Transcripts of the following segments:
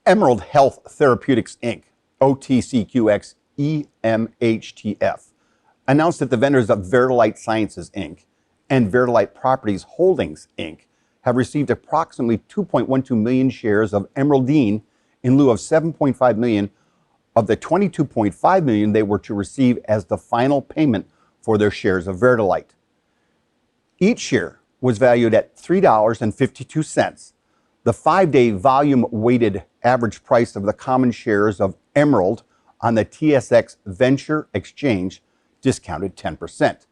Health Therapeutics Inc, OTCQX, EMHTF, announced that the vendors of Verdélite Sciences Inc and Verdélite Property Holdings Inc have received approximately 2.12 million shares of Emeraldin in lieu of 7.5 million of the 22.5 million they were to receive as the final payment for their shares of Verdélite. Each share was valued at $3.52. The 5-day volume-weighted average price of the common shares of Emerald on the TSX Venture Exchange discounted 10%.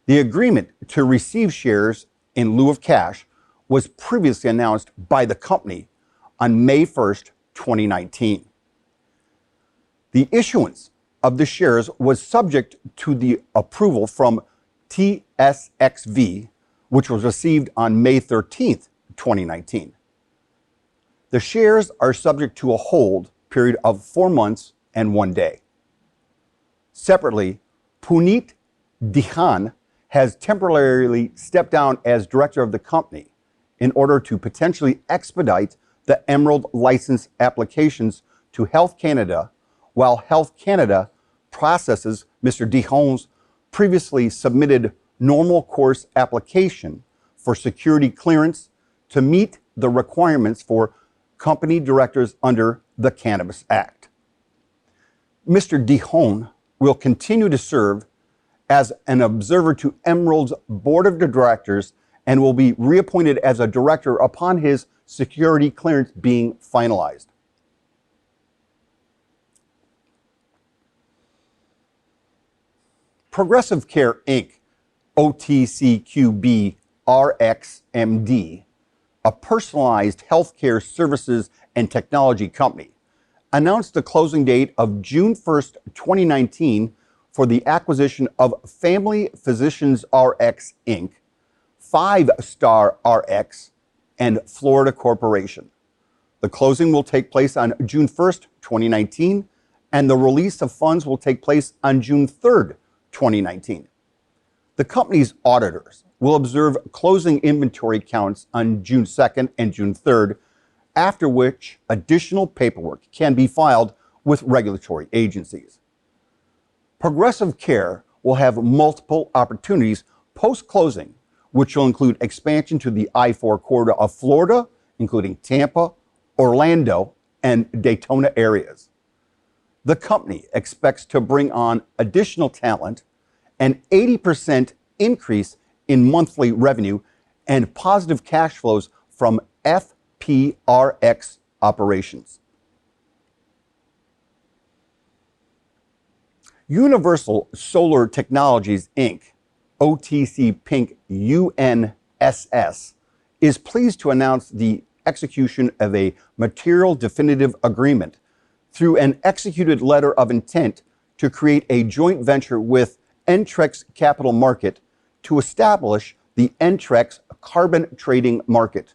The agreement to receive shares in lieu of cash was previously announced by the company on May 1st, 2019. The issuance of the shares was subject to the approval from TSXV, which was received on May 13th, 2019. The shares are subject to a hold period of 4 months and 1 day. Separately, Puneet Dihan has temporarily stepped down as director of the company in order to potentially expedite the Emerald license applications to Health Canada, while Health Canada processes Mr. Dihan's previously submitted normal course application for security clearance to meet the requirements for company directors under the Cannabis Act. Mr. Dihan will continue to serve as an observer to Emerald's board of directors and will be reappointed as a director upon his security clearance being finalized. Progressive Care Inc, OTCQB RXMD, a personalized healthcare services and technology company, announced the closing date of June 1st, 2019 for the acquisition of Family Physicians RX Inc, 5 Star RX, and Florida Corporation. The closing will take place on June 1st, 2019, and the release of funds will take place on June 3rd, 2019. The company's auditors will observe closing inventory counts on June 2nd and June 3rd, after which additional paperwork can be filed with regulatory agencies. Progressive Care will have multiple opportunities post-closing, which will include expansion to the I-4 corridor of Florida, including Tampa, Orlando, and Daytona areas. The company expects to bring on additional talent, an 80% increase in monthly revenue, and positive cash flows from FPRX operations. Universal Solar Technologies Inc, OTC Pink UNSS, is pleased to announce the execution of a material definitive agreement through an executed letter of intent to create a joint venture with Entrex Capital Market to establish the Entrex Carbon Trading Market.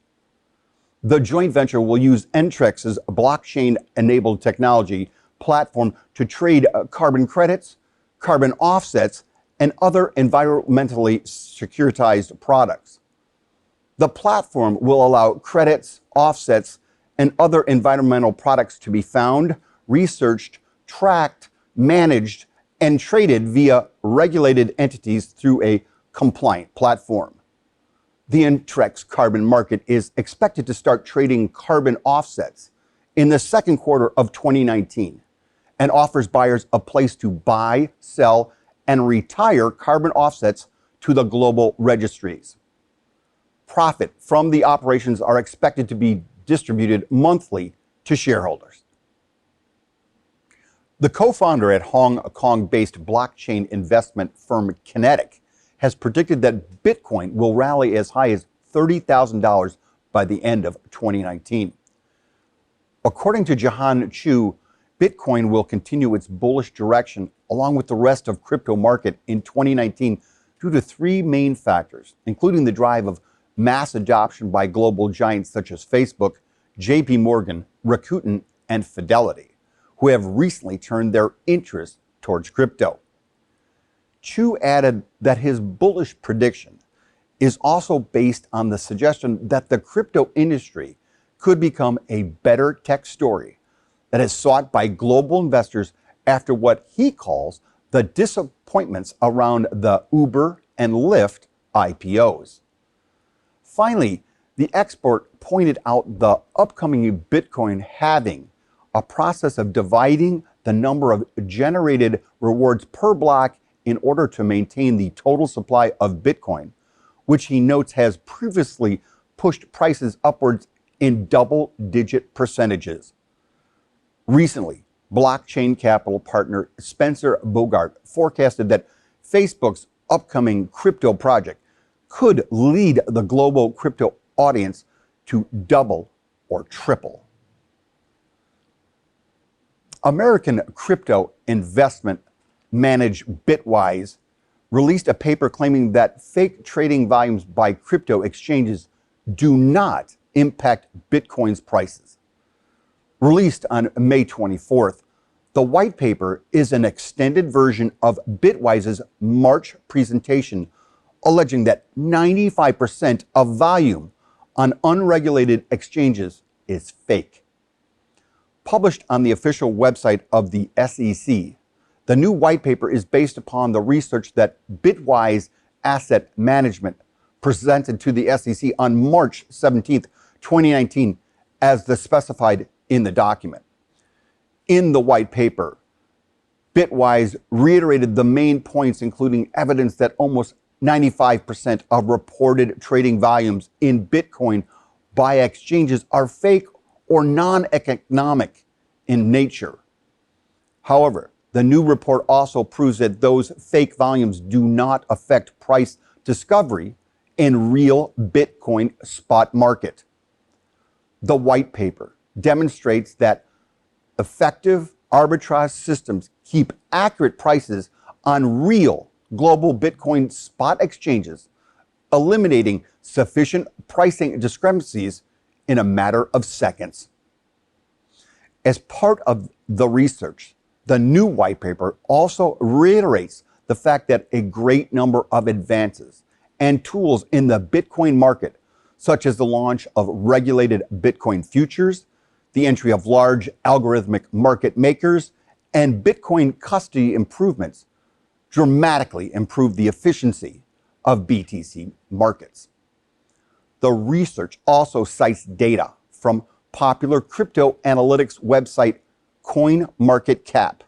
The joint venture will use Entrex's blockchain-enabled technology platform to trade carbon credits, carbon offsets, and other environmentally securitized products. The platform will allow credits, offsets, and other environmental products to be found, researched, tracked, managed, and traded via regulated entities through a compliant platform. The Entrex Carbon Market is expected to start trading carbon offsets in the second quarter of 2019 and offers buyers a place to buy, sell, and retire carbon offsets to the global registries. Profit from the operations are expected to be distributed monthly to shareholders. The co-founder at Hong Kong-based blockchain investment firm Kinetic has predicted that Bitcoin will rally as high as $30,000 by the end of 2019. According to Jahan Chu, Bitcoin will continue its bullish direction along with the rest of crypto market in 2019 due to 3 main factors, including the drive of mass adoption by global giants such as Facebook, JP Morgan, Rakuten, and Fidelity, who have recently turned their interest towards crypto. Chu added that his bullish prediction is also based on the suggestion that the crypto industry could become a better tech story that is sought by global investors after what he calls the disappointments around the Uber and Lyft IPOs. Finally, the expert pointed out the upcoming Bitcoin halving, a process of dividing the number of generated rewards per block in order to maintain the total supply of Bitcoin, which he notes has previously pushed prices upwards in double-digit percentages. Recently, blockchain capital partner Spencer Bogart forecasted that Facebook's upcoming crypto project could lead the global crypto audience to double or triple. American crypto investment manager Bitwise released a paper claiming that fake trading volumes by crypto exchanges do not impact Bitcoin's prices. Released on May 24th, the white paper is an extended version of Bitwise's March presentation, alleging that 95% of volume on unregulated exchanges is fake. Published on the official website of the SEC, the new white paper is based upon the research that Bitwise Asset Management presented to the SEC on March 17, 2019, as specified in the document. In the white paper, Bitwise reiterated the main points, including evidence that almost 95% of reported trading volumes in Bitcoin by exchanges are fake or non-economic in nature. However, the new report also proves that those fake volumes do not affect price discovery in real Bitcoin spot market. The white paper demonstrates that effective arbitrage systems keep accurate prices on real global Bitcoin spot exchanges, eliminating sufficient pricing discrepancies in a matter of seconds. As part of the research, the new white paper also reiterates the fact that a great number of advances and tools in the Bitcoin market, such as the launch of regulated Bitcoin futures, the entry of large algorithmic market makers, and Bitcoin custody improvements, dramatically improve the efficiency of BTC markets. The research also cites data from popular crypto analytics website CoinMarketCap,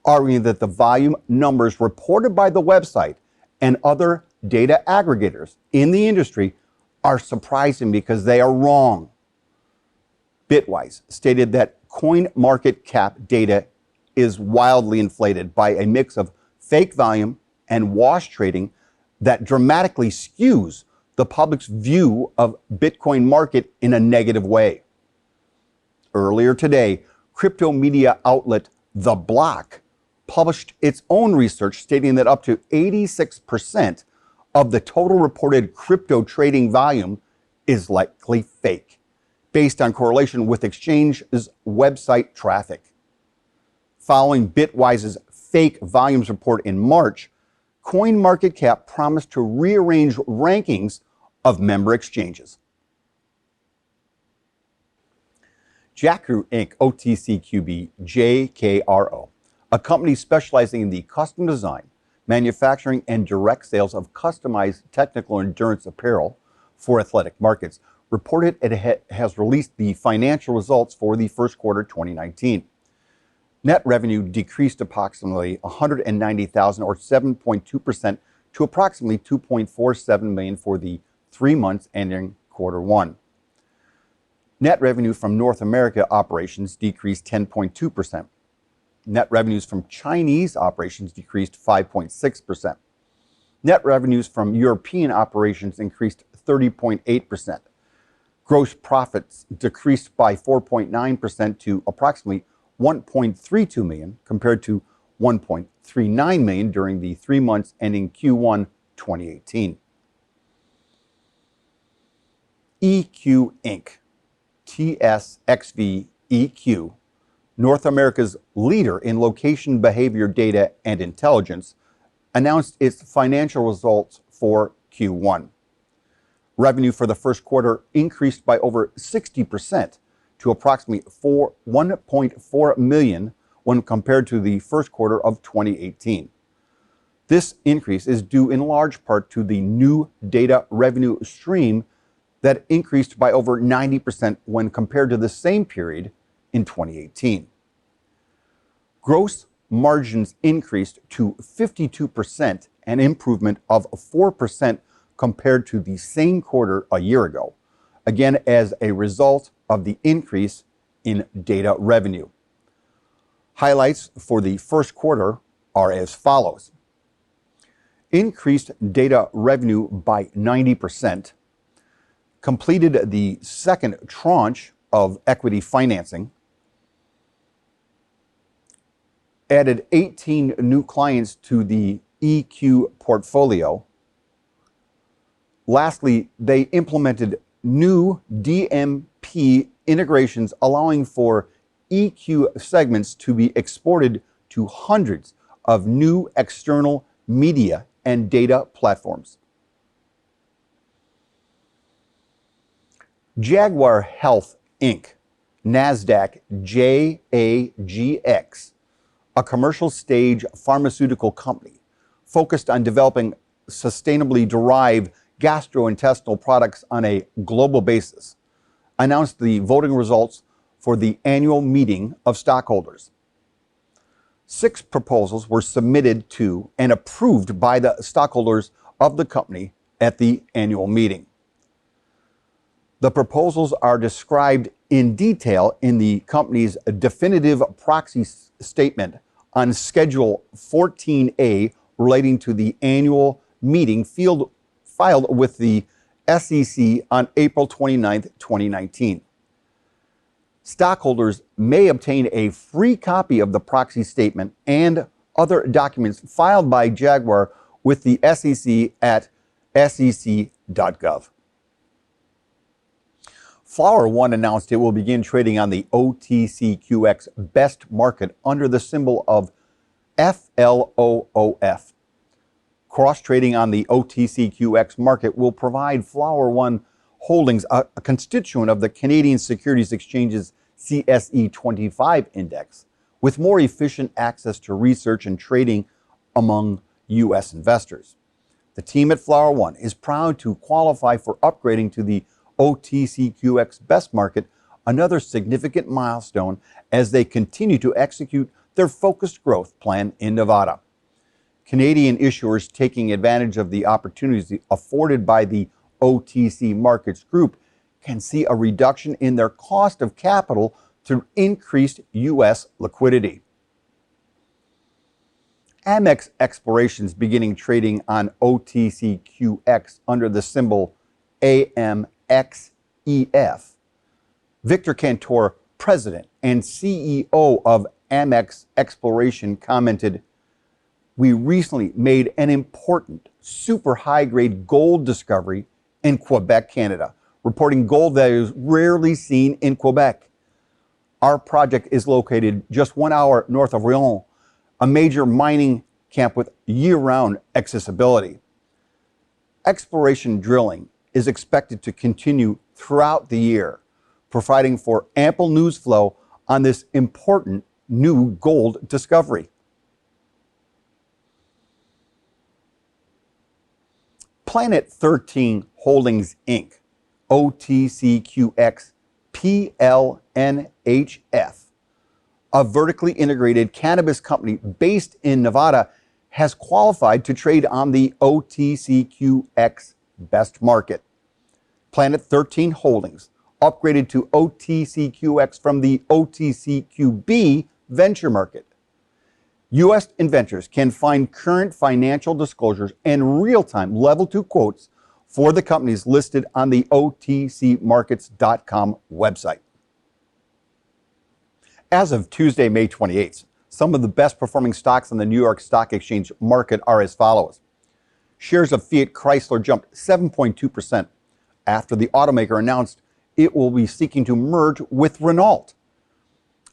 arguing that the volume numbers reported by the website and other data aggregators in the industry are surprising because they are wrong. Bitwise stated that CoinMarketCap data is wildly inflated by a mix of fake volume and wash trading that dramatically skews the public's view of Bitcoin market in a negative way. Earlier today, crypto media outlet The Block published its own research stating that up to 86% of the total reported crypto trading volume is likely fake, based on correlation with exchange's website traffic. Following Bitwise's fake volumes report in March, CoinMarketCap promised to rearrange rankings of member exchanges. Jakroo Inc, OTCQB, JKRO, a company specializing in the custom design, manufacturing, and direct sales of customized technical endurance apparel for athletic markets, reported it has released the financial results for the first quarter 2019. Net revenue decreased approximately $190,000 or 7.2% to approximately $2.47 million for the 3 months ending quarter one. Net revenue from North America operations decreased 10.2%. Net revenues from Chinese operations decreased 5.6%. Net revenues from European operations increased 30.8%. Gross profits decreased by 4.9% to approximately $1.32 million compared to $1.39 million during the 3 months ending Q1 2018. EQ Inc, TSXV EQ, North America's leader in location behavior data and intelligence, announced its financial results for Q1. Revenue for the first quarter increased by over 60% to approximately $1.4 million when compared to the first quarter of 2018. This increase is due in large part to the new data revenue stream that increased by over 90% when compared to the same period in 2018. Gross margins increased to 52%, an improvement of 4% compared to the same quarter a year ago, again as a result of the increase in data revenue. Highlights for the first quarter are as follows. Increased data revenue by 90%, completed the second tranche of equity financing, added 18 new clients to the EQ portfolio. Lastly, they implemented new DMP integrations allowing for EQ segments to be exported to hundreds of new external media and data platforms. Jaguar Health Inc., NASDAQ JAGX, a commercial stage pharmaceutical company focused on developing sustainably derived gastrointestinal products on a global basis, announced the voting results for the annual meeting of stockholders. 6 proposals were submitted to and approved by the stockholders of the company at the annual meeting. The proposals are described in detail in the company's definitive proxy statement on Schedule 14A relating to the annual meeting filed with the SEC on April 29, 2019. Stockholders may obtain a free copy of the proxy statement and other documents filed by Jaguar with the SEC at sec.gov. Flower One announced it will begin trading on the OTCQX Best Market under the symbol of FLOOF. Cross-trading on the OTCQX market will provide Flower One Holdings, a constituent of the Canadian Securities Exchange's CSE 25 index, with more efficient access to research and trading among U.S. investors. The team at Flower One is proud to qualify for upgrading to the OTCQX Best Market, another significant milestone as they continue to execute their focused growth plan in Nevada. Canadian issuers taking advantage of the opportunities afforded by the OTC Markets Group can see a reduction in their cost of capital through increased U.S. liquidity. AMEX Explorations beginning trading on OTCQX under the symbol AMXEF. Victor Cantor, president and CEO of AMEX Exploration, commented, "We recently made an important super high-grade gold discovery in Quebec, Canada, reporting gold values rarely seen in Quebec. Our project is located just 1 hour north of Rouen, a major mining camp with year-round accessibility. Exploration drilling is expected to continue throughout the year, providing for ample news flow on this important new gold discovery." Planet 13 Holdings Inc., OTCQX PLNHF, a vertically integrated cannabis company based in Nevada, has qualified to trade on the OTCQX Best Market. Planet 13 Holdings upgraded to OTCQX from the OTCQB Venture Market. U.S. investors can find current financial disclosures and real-time Level 2 quotes for the companies listed on the OTCmarkets.com website. As of Tuesday, May 28th, some of the best performing stocks on the New York Stock Exchange market are as follows. Shares of Fiat Chrysler jumped 7.2% after the automaker announced it will be seeking to merge with Renault.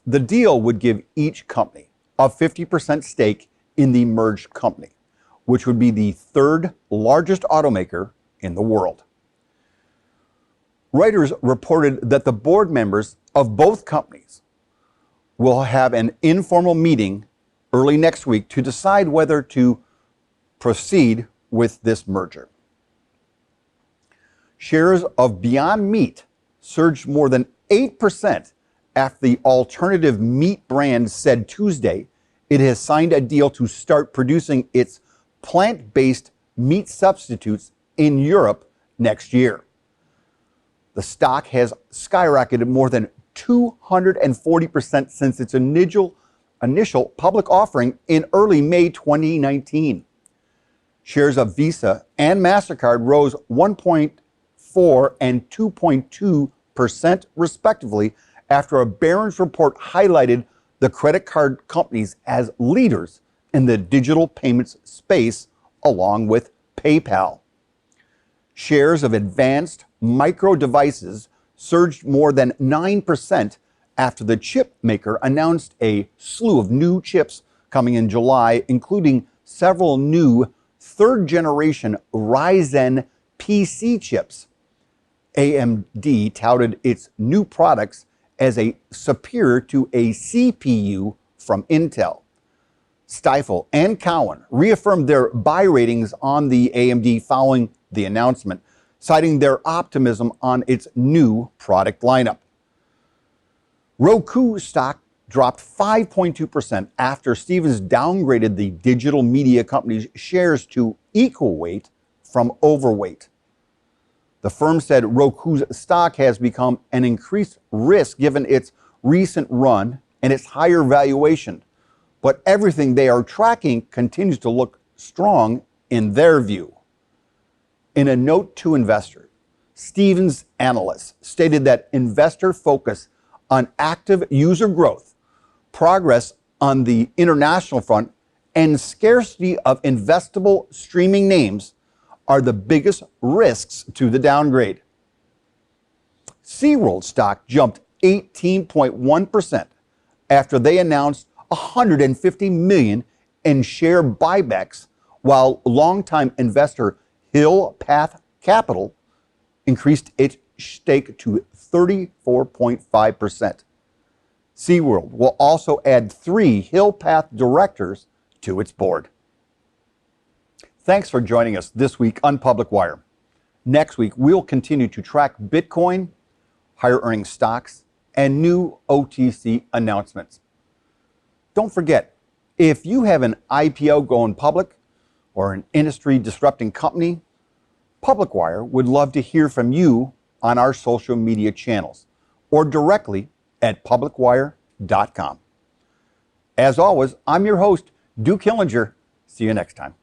The deal would give each company a 50% stake in the merged company, which would be the third largest automaker in the world. Reuters reported that the board members of both companies will have an informal meeting early next week to decide whether to proceed with this merger. Shares of Beyond Meat surged more than 8% after the alternative meat brand said Tuesday it has signed a deal to start producing its plant-based meat substitutes in Europe next year. The stock has skyrocketed more than 240% since its initial public offering in early May 2019. Shares of Visa and MasterCard rose 1.4 and 2.2% respectively after a Barron's report highlighted the credit card companies as leaders in the digital payments space along with PayPal. Shares of Advanced Micro Devices surged more than 9% after the chip maker announced a slew of new chips coming in July, including several new third-generation Ryzen PC chips. AMD touted its new products as a superior to a CPU from Intel. Stifel and Cowen reaffirmed their buy ratings on the AMD following the announcement, citing their optimism on its new product lineup. Roku stock dropped 5.2% after Stevens downgraded the digital media company's shares to equal weight from overweight. The firm said Roku's stock has become an increased risk given its recent run and its higher valuation, but everything they are tracking continues to look strong in their view. In a note to investors, Stevens analysts stated that investor focus on active user growth, progress on the international front, and scarcity of investable streaming names are the biggest risks to the downgrade. SeaWorld stock jumped 18.1% after they announced $150 million in share buybacks, while longtime investor Hill Path Capital increased its stake to 34.5%. SeaWorld will also add 3 Hill Path directors to its board. Thanks for joining us this week on PublicWiRE. Next week, we'll continue to track Bitcoin, higher earning stocks, and new OTC announcements. Don't forget, if you have an IPO going public or an industry disrupting company, PublicWiRE would love to hear from you on our social media channels or directly at PublicWiRE.com. As always, I'm your host, Duke Hillinger. See you next time.